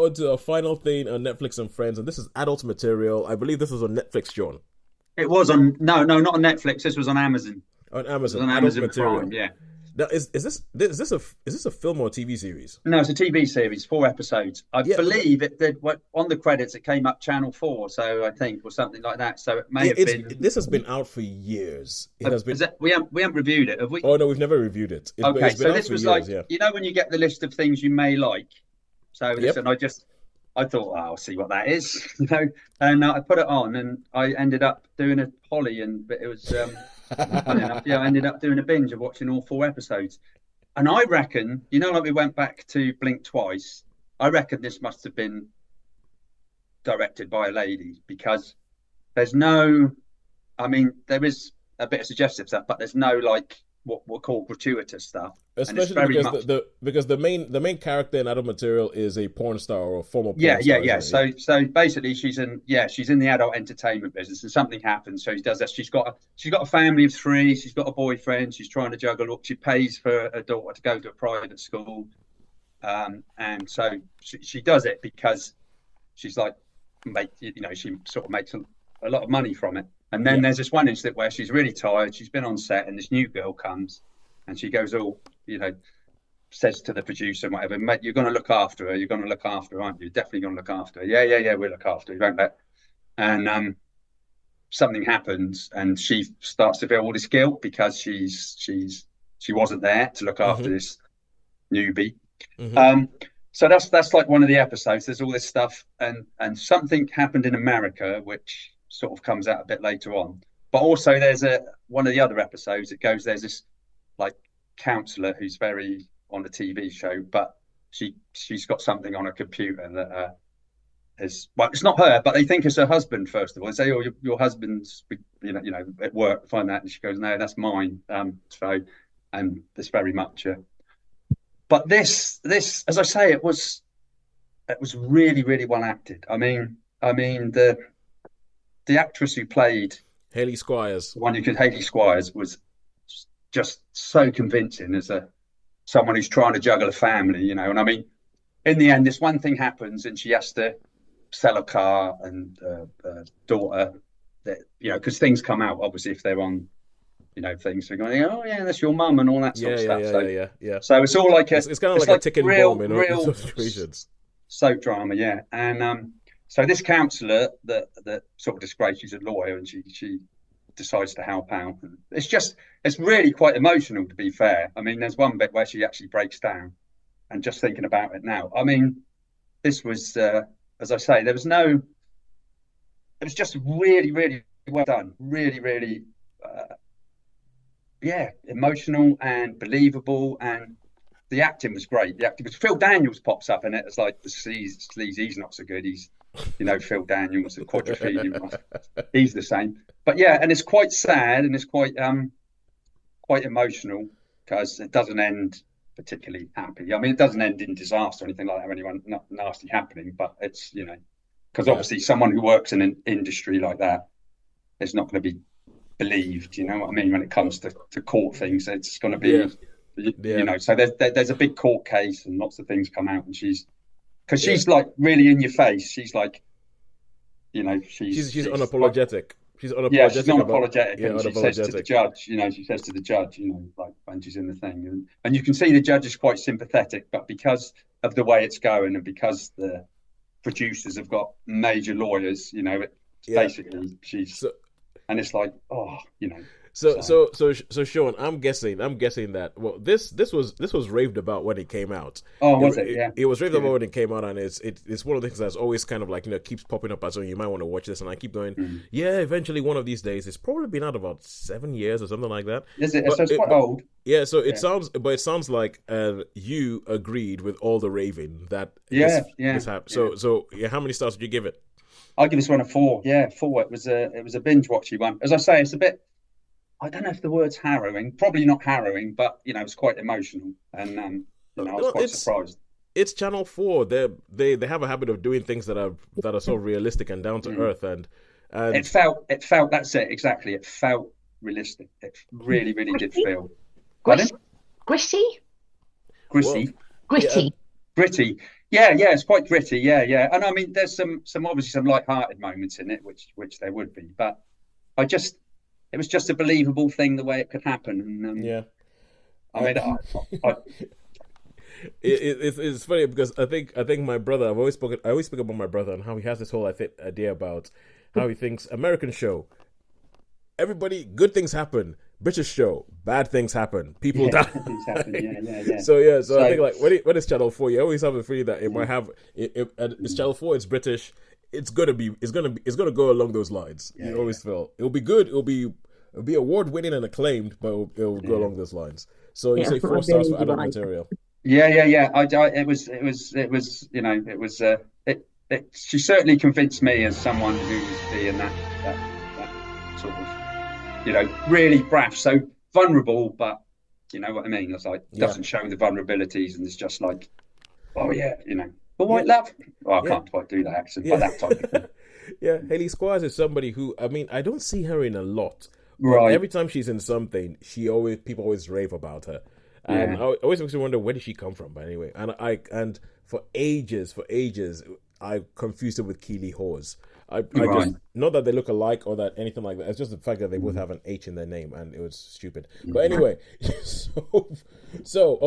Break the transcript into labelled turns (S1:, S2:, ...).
S1: on to a final thing on Netflix and Friends, and this is adult material. I believe this is on Netflix, John.
S2: It was on no, not on Netflix. This was on Amazon.
S1: On
S2: It was
S1: Amazon,
S2: on
S1: adult
S2: Amazon
S1: material.
S2: Prime. Yeah.
S1: Now, is this a film or a TV series?
S2: No, it's a TV series, 4 episodes. I
S1: Yeah,
S2: believe it did. On the credits, it came up Channel 4, so I think, or something like that. So it may have been.
S1: this has been out for years. It has been.
S2: We haven't reviewed it, have we?
S1: Oh no, we've never reviewed it.
S2: Okay,
S1: It's been
S2: so
S1: out
S2: this
S1: for
S2: was
S1: years.
S2: like,
S1: Yeah.
S2: when you get the list of things you may like. So
S1: Yep.
S2: listen, I thought, oh, I'll see what that is, and I put it on, and I ended up doing a Polly, but it was funny enough, yeah, I ended up doing a binge of watching all 4 episodes. And I reckon, like we went back to Blink Twice, I reckon this must have been directed by a lady, because there's no, I mean, there is a bit of suggestive stuff, but there's no like what we'll call gratuitous stuff. And it's
S1: Especially
S2: very
S1: because
S2: much,
S1: the main character in adult material is a porn star or a former porn
S2: yeah,
S1: star.
S2: yeah.
S1: Isn't it?
S2: So basically, she's in the adult entertainment business, and something happens. So she does this. She's got a family of 3. She's got a boyfriend. She's trying to juggle. She pays for her daughter to go to a private school, and so she does it because she's like, she sort of makes a lot of money from it. And then there's this one incident where she's really tired. She's been on set, and this new girl comes, and she goes, says to the producer and whatever, mate, you're going to look after her. You're going to look after her, aren't you? Definitely going to look after her. Yeah, we'll look after her. You won't let. And something happens, and she starts to feel all this guilt because she wasn't there to look after this newbie. So that's like one of the episodes. There's all this stuff, and something happened in America, which sort of comes out a bit later on. But also there's one of the other episodes. There's this like counselor who's very on a TV show, but she's got something on her computer that is, well, it's not her, but they think it's her husband. First of all, they say, "Oh, your husband's, at work." Find that, and she goes, "No, that's mine." And it's very much. But this, as I say, it was really, really well acted. I mean, the actress who played
S1: Haley Squires.
S2: Haley Squires was just so convincing as someone who's trying to juggle a family, And I mean, in the end, this one thing happens, and she has to sell a car and daughter, that because things come out obviously if they're on, things. They're going, oh yeah, that's your mum and all that sort of stuff.
S1: Yeah.
S2: So it's all like
S1: it's kind of like a ticking bomb in all
S2: real
S1: situations.
S2: soap drama, yeah. And so this counsellor that sort of disgraced, she's a lawyer, and she decides to help out. And it's really quite emotional, to be fair. I mean, there's one bit where she actually breaks down, and just thinking about it now. I mean, this was, as I say, it was just really, really well done. Really, really, emotional and believable, and the acting was great. The acting was, Phil Daniels pops up in it as like the sleaze. He's not so good. He's, Phil Daniels, the quadrophenia. He's the same. But yeah, and it's quite sad, and it's quite emotional, because it doesn't end particularly happy. I mean, it doesn't end in disaster or anything like that, or anyone nasty happening. But it's, because obviously someone who works in an industry like that is not going to be believed. You know what I mean? When it comes to court things, it's going to be. So there's a big court case, and lots of things come out, and she's like really in your face. She's like,
S1: she's unapologetic. She's unapologetic.
S2: Yeah, she's not apologetic, and she
S1: unapologetic.
S2: says to the judge, like when she's in the thing, and you can see the judge is quite sympathetic, but because of the way it's going, and because the producers have got major lawyers, basically she's, and it's like,
S1: So Sean, I'm guessing that this was raved about when it came out.
S2: Oh, was it? Yeah.
S1: It was raved about when it came out, and it's one of the things that's always kind of like, keeps popping up as well. You might want to watch this, and I keep going, yeah, eventually one of these days. It's probably been out about 7 years or something like that.
S2: Is it? So it's quite old.
S1: Yeah, so it sounds like you agreed with all the raving that this happened. So how many stars did you give it?
S2: I'll give this one a 4. Yeah, 4. It was a binge watchy one. As I say, it's a bit, I don't know if the word's harrowing. Probably not harrowing, but it's quite emotional, and I was quite surprised.
S1: It's Channel 4. They have a habit of doing things that are so realistic and down to earth, and
S2: it felt. That's it exactly. It felt realistic. It really, really did feel.
S3: Gritty.
S2: Gritty.
S3: Gritty.
S2: Gritty. Yeah, yeah, it's quite gritty. Yeah, yeah, and I mean, there's some obviously some light-hearted moments in it, which there would be, but I just it was just a believable thing the way it could happen, and
S1: Yeah.
S2: I
S1: I,
S2: mean, I
S1: it's funny because I think my brother, I always speak about my brother and how he has this whole idea about how he thinks American show, everybody, good things happen. British show, bad things happen. People
S2: yeah,
S1: die.
S2: things happen. Yeah, yeah, yeah.
S1: So yeah, so I
S2: So
S1: think like when it's Channel 4, you always have a feeling that it
S2: yeah,
S1: might have it's Channel 4, it's British, it's gonna go along those lines.
S2: yeah,
S1: You
S2: yeah,
S1: always feel it'll be good, it'll be award winning and acclaimed, but it'll go
S2: yeah.
S1: along those lines. So you
S3: Yeah,
S1: say
S3: I
S1: 4 stars for
S3: believe
S1: adult
S3: I.
S1: material.
S2: Yeah, yeah, yeah. It was, you know, it was, she certainly convinced me as someone who was being that sort of, you know, really brash, so vulnerable, but you know what I mean? It's like,
S1: Yeah,
S2: doesn't show the vulnerabilities and it's just like, oh yeah, you know, but
S1: yeah,
S2: white love. Well, I
S1: yeah,
S2: can't quite do that accent, but
S1: yeah.
S2: that type of thing.
S1: Yeah, Haley Squires is somebody who, I mean, I don't see her in a lot, but
S2: Right.
S1: every time she's in something, people always rave about her, and
S2: Yeah.
S1: I always makes me wonder where did she come from. But anyway, and for ages, I confused her with Keely Hawes. I just
S2: Right.
S1: not that they look alike or that anything like that. It's just the fact that they both
S2: Mm,
S1: have an H in their name, and it was stupid. But
S2: mm.
S1: anyway, so